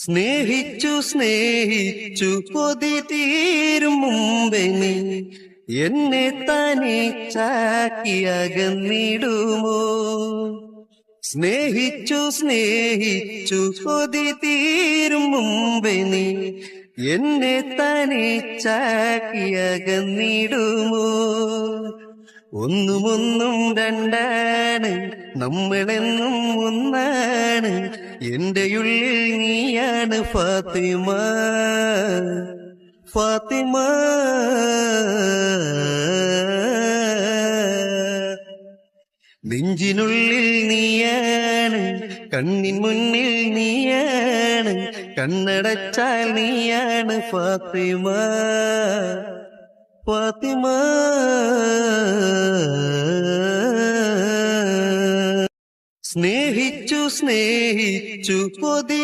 സ്നേഹിച്ചു സ്നേഹിച്ചു കൊതി തീരും മുമ്പേ നീ എന്നെ തനിച്ചാക്കി അകന്നിടുമോ? സ്നേഹിച്ചു സ്നേഹിച്ചു കൊതി തീരും മുമ്പേ നീ എന്നെ തനിച്ചാക്കി അകന്നിടുമോ? ഒന്നും രണ്ടാണ്, നമ്മളെന്നും ഒന്നാണ്. എന്റെ ഉള്ളിൽ നീയാണ് ഫാത്തിമ, ഫാത്തിമ. നെഞ്ചിനുള്ളിൽ നീയാണ്, കണ്ണിൻ മുന്നിൽ നീയാണ്. കണ്ണടച്ചാൽ നീയാണ് ഫാത്തിമ, ഫാത്തിമ. സ്നേഹിച്ചു സ്നേഹിച്ചു കൊതി